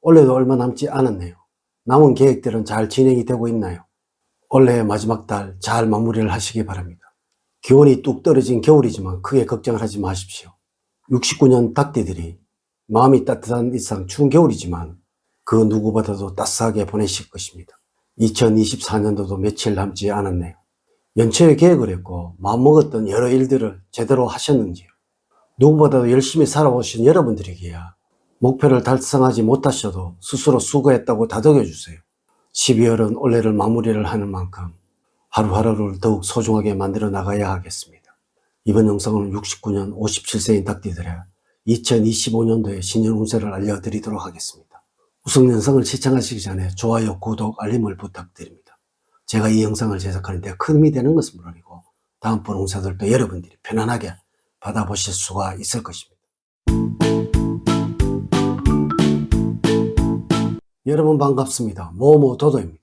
올해도 얼마 남지 않았네요. 남은 계획들은 잘 진행이 되고 있나요? 올해의 마지막 달 잘 마무리를 하시기 바랍니다. 기온이 뚝 떨어진 겨울이지만 크게 걱정을 하지 마십시오. 69년 닭띠들이 마음이 따뜻한 이상 추운 겨울이지만 그 누구보다도 따스하게 보내실 것입니다. 2024년도도 며칠 남지 않았네요. 연초에 계획을 했고 마음먹었던 여러 일들을 제대로 하셨는지요? 누구보다도 열심히 살아오신 여러분들에게야 목표를 달성하지 못하셔도 스스로 수고했다고 다독여주세요. 12월은 올해를 마무리를 하는 만큼 하루하루를 더욱 소중하게 만들어 나가야 하겠습니다. 이번 영상은 69년 57세인 닭띠들의 2025년도의 신년 운세를 알려드리도록 하겠습니다. 우선 영상을 시청하시기 전에 좋아요, 구독, 알림을 부탁드립니다. 제가 이 영상을 제작하는 데 큰 힘이 되는 것은 물론이고 다음번 운세들도 여러분들이 편안하게 받아보실 수가 있을 것입니다. 여러분 반갑습니다. 모모도도입니다.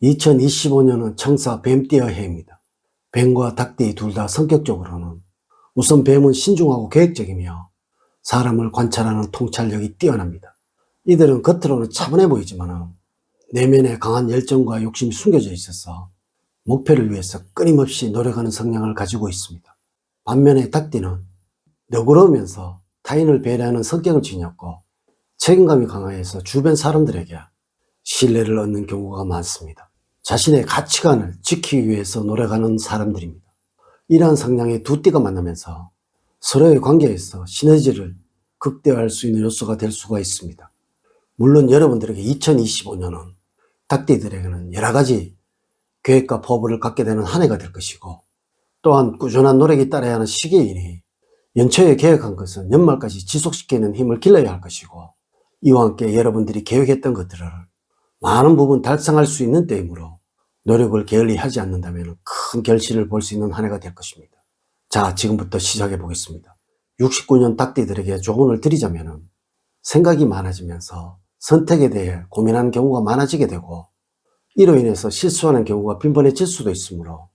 2025년은 청사 뱀띠의 해입니다. 뱀과 닭띠 둘 다 성격적으로는 우선 뱀은 신중하고 계획적이며 사람을 관찰하는 통찰력이 뛰어납니다. 이들은 겉으로는 차분해 보이지만 내면에 강한 열정과 욕심이 숨겨져 있어서 목표를 위해서 끊임없이 노력하는 성향을 가지고 있습니다. 반면에 닭띠는 너그러우면서 타인을 배려하는 성격을 지녔고 책임감이 강해서 주변 사람들에게 신뢰를 얻는 경우가 많습니다. 자신의 가치관을 지키기 위해서 노력하는 사람들입니다. 이러한 성향의 두 띠가 만나면서 서로의 관계에서 시너지를 극대화할 수 있는 요소가 될 수가 있습니다. 물론 여러분들에게 2025년은 닭띠들에게는 여러 가지 계획과 포부를 갖게 되는 한 해가 될 것이고 또한 꾸준한 노력이 따라야 하는 시기이니 연초에 계획한 것은 연말까지 지속시키는 힘을 길러야 할 것이고 이와 함께 여러분들이 계획했던 것들을 많은 부분 달성할 수 있는 때이므로 노력을 게을리 하지 않는다면 큰 결실을 볼 수 있는 한 해가 될 것입니다. 자, 지금부터 시작해 보겠습니다. 69년 닭띠들에게 조언을 드리자면 생각이 많아지면서 선택에 대해 고민하는 경우가 많아지게 되고 이로 인해서 실수하는 경우가 빈번해질 수도 있으므로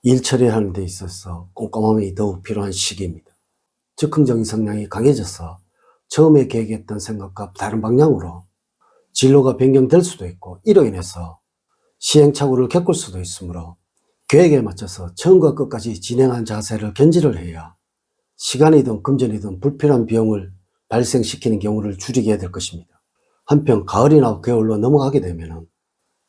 일 처리하는 데 있어서 꼼꼼함이 더욱 필요한 시기입니다. 즉흥적인 성향이 강해져서 처음에 계획했던 생각과 다른 방향으로 진로가 변경될 수도 있고 이로 인해서 시행착오를 겪을 수도 있으므로 계획에 맞춰서 처음과 끝까지 진행한 자세를 견지를 해야 시간이든 금전이든 불필요한 비용을 발생시키는 경우를 줄이게 될 것입니다. 한편 가을이나 겨울로 넘어가게 되면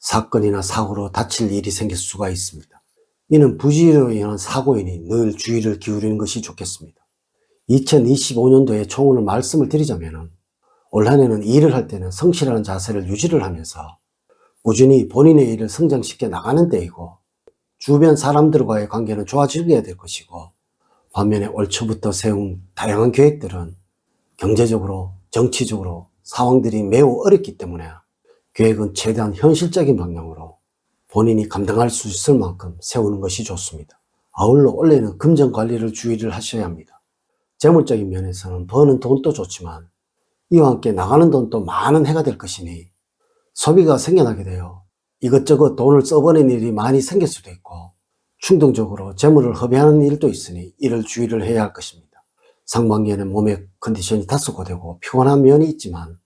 사건이나 사고로 다칠 일이 생길 수가 있습니다. 이는 부주의로 인한 사고이니 늘 주의를 기울이는 것이 좋겠습니다. 2025년도에 총론을 말씀을 드리자면 올 한 해는 일을 할 때는 성실한 자세를 유지를 하면서 꾸준히 본인의 일을 성장시켜 나가는 때이고 주변 사람들과의 관계는 좋아지게 될 것이고 반면에 올 초부터 세운 다양한 계획들은 경제적으로 정치적으로 상황들이 매우 어렵기 때문에 계획은 최대한 현실적인 방향으로 본인이 감당할 수 있을 만큼 세우는 것이 좋습니다. 아울러 올해는 금전 관리를 주의를 하셔야 합니다. 재물적인 면에서는 버는 돈도 좋지만 이와 함께 나가는 돈도 많은 해가 될 것이니 소비가 생겨나게 되어 이것저것 돈을 써버리는 일이 많이 생길 수도 있고 충동적으로 재물을 허비하는 일도 있으니 이를 주의를 해야 할 것입니다. 상반기에는 몸의 컨디션이 다소고 되고 피곤한 면이 있지만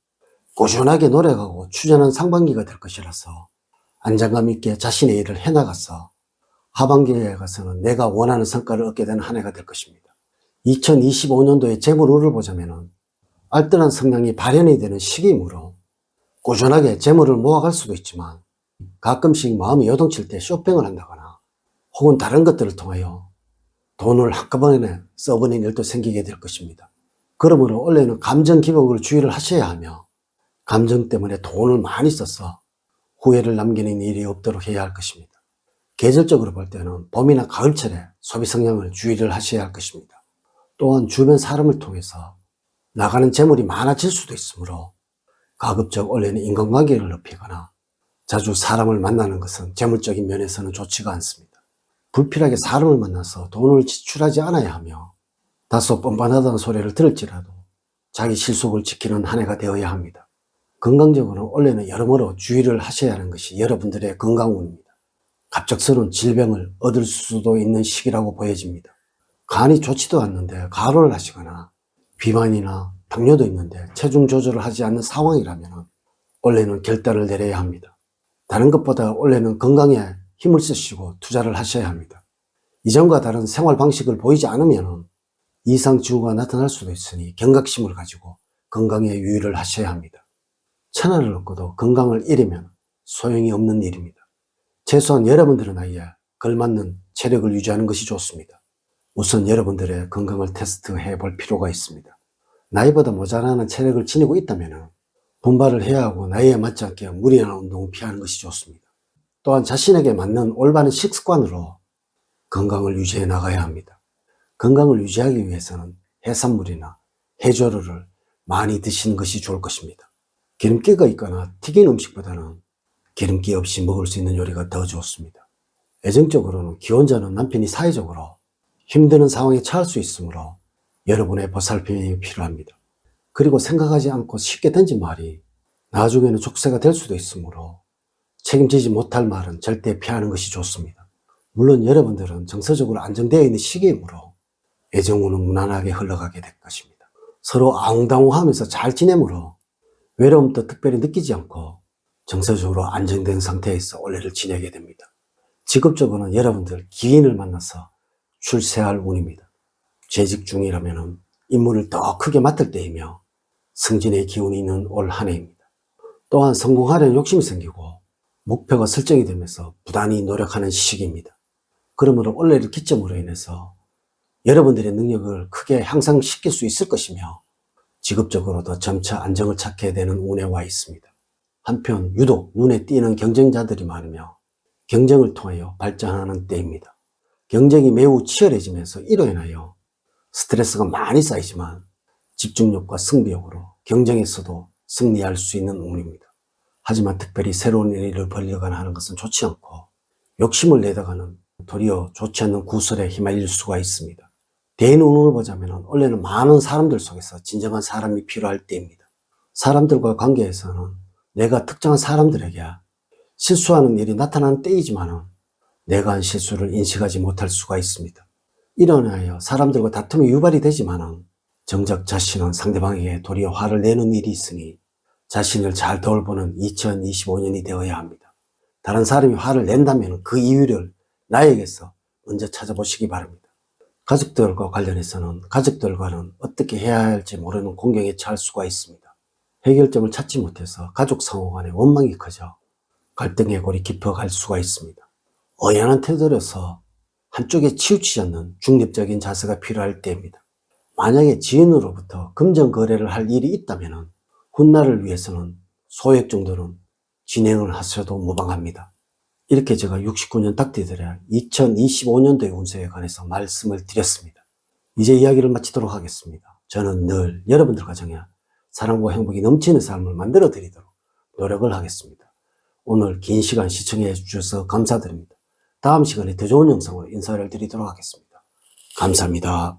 꾸준하게 노력하고 추진한 상반기가 될 것이라서 안정감 있게 자신의 일을 해나가서 하반기에 가서는 내가 원하는 성과를 얻게 되는 한 해가 될 것입니다. 2025년도의 재물운을 보자면 알뜰한 성향이 발현이 되는 시기이므로 꾸준하게 재물을 모아갈 수도 있지만 가끔씩 마음이 요동칠 때 쇼핑을 한다거나 혹은 다른 것들을 통하여 돈을 한꺼번에 써버리는 일도 생기게 될 것입니다. 그러므로 원래는 감정 기복을 주의를 하셔야 하며 감정 때문에 돈을 많이 써서 후회를 남기는 일이 없도록 해야 할 것입니다. 계절적으로 볼 때는 봄이나 가을철에 소비 성향을 주의를 하셔야 할 것입니다. 또한 주변 사람을 통해서 나가는 재물이 많아질 수도 있으므로 가급적 올해는 인간관계를 높이거나 자주 사람을 만나는 것은 재물적인 면에서는 좋지가 않습니다. 불필요하게 사람을 만나서 돈을 지출하지 않아야 하며 다소 뻔뻔하다는 소리를 들을지라도 자기 실속을 지키는 한 해가 되어야 합니다. 건강적으로는 올해는 여러모로 주의를 하셔야 하는 것이 여러분들의 건강운입니다. 갑작스러운 질병을 얻을 수도 있는 시기라고 보여집니다. 간이 좋지도 않는데 가로를 하시거나 비만이나 당뇨도 있는데 체중 조절을 하지 않는 상황이라면 올해는 결단을 내려야 합니다. 다른 것보다 올해는 건강에 힘을 쓰시고 투자를 하셔야 합니다. 이전과 다른 생활 방식을 보이지 않으면 이상 징후가 나타날 수도 있으니 경각심을 가지고 건강에 유의를 하셔야 합니다. 천하를 얻고도 건강을 잃으면 소용이 없는 일입니다. 최소한 여러분들의 나이에 걸맞는 체력을 유지하는 것이 좋습니다. 우선 여러분들의 건강을 테스트해 볼 필요가 있습니다. 나이보다 모자라는 체력을 지니고 있다면 분발을 해야 하고 나이에 맞지 않게 무리한 운동을 피하는 것이 좋습니다. 또한 자신에게 맞는 올바른 식습관으로 건강을 유지해 나가야 합니다. 건강을 유지하기 위해서는 해산물이나 해조류를 많이 드시는 것이 좋을 것입니다. 기름기가 있거나 튀긴 음식보다는 기름기 없이 먹을 수 있는 요리가 더 좋습니다. 애정적으로는 기혼자는 남편이 사회적으로 힘드는 상황에 처할 수 있으므로 여러분의 보살핌이 필요합니다. 그리고 생각하지 않고 쉽게 던진 말이 나중에는 족쇄가 될 수도 있으므로 책임지지 못할 말은 절대 피하는 것이 좋습니다. 물론 여러분들은 정서적으로 안정되어 있는 시기이므로 애정우는 무난하게 흘러가게 될 것입니다. 서로 아웅다웅하면서 잘 지내므로 외로움도 특별히 느끼지 않고 정서적으로 안정된 상태에서 올해를 지내게 됩니다. 직업적으로는 여러분들 기인을 만나서 출세할 운입니다. 재직 중이라면 임무를 더 크게 맡을 때이며 승진의 기운이 있는 올 한 해입니다. 또한 성공하려는 욕심이 생기고 목표가 설정이 되면서 부단히 노력하는 시기입니다. 그러므로 올해를 기점으로 인해서 여러분들의 능력을 크게 향상시킬 수 있을 것이며 직업적으로도 점차 안정을 찾게 되는 운에 와 있습니다. 한편 유독 눈에 띄는 경쟁자들이 많으며 경쟁을 통하여 발전하는 때입니다. 경쟁이 매우 치열해지면서 이로 인하여 스트레스가 많이 쌓이지만 집중력과 승부욕으로 경쟁에서도 승리할 수 있는 운입니다. 하지만 특별히 새로운 일을 벌리거나 하는 것은 좋지 않고 욕심을 내다가는 도리어 좋지 않는 구설에 휘말릴 수가 있습니다. 대인 운을 보자면 원래는 많은 사람들 속에서 진정한 사람이 필요할 때입니다. 사람들과 관계에서는 내가 특정한 사람들에게 실수하는 일이 나타나는 때이지만 내가 한 실수를 인식하지 못할 수가 있습니다. 이러하여 사람들과 다툼이 유발이 되지만 정작 자신은 상대방에게 도리어 화를 내는 일이 있으니 자신을 잘 돌보는 2025년이 되어야 합니다. 다른 사람이 화를 낸다면 그 이유를 나에게서 먼저 찾아보시기 바랍니다. 가족들과 관련해서는 가족들과는 어떻게 해야 할지 모르는 공경에 처할 수가 있습니다. 해결점을 찾지 못해서 가족 상호 간의 원망이 커져 갈등의 골이 깊어갈 수가 있습니다. 어연한 태도로서 한쪽에 치우치지 않는 중립적인 자세가 필요할 때입니다. 만약에 지인으로부터 금전 거래를 할 일이 있다면 훗날을 위해서는 소액 정도는 진행을 하셔도 무방합니다. 이렇게 제가 69년 닭띠들의 2025년도의 운세에 관해서 말씀을 드렸습니다. 이제 이야기를 마치도록 하겠습니다. 저는 늘 여러분들 가정에 사랑과 행복이 넘치는 삶을 만들어 드리도록 노력을 하겠습니다. 오늘 긴 시간 시청해 주셔서 감사드립니다. 다음 시간에 더 좋은 영상으로 인사를 드리도록 하겠습니다. 감사합니다.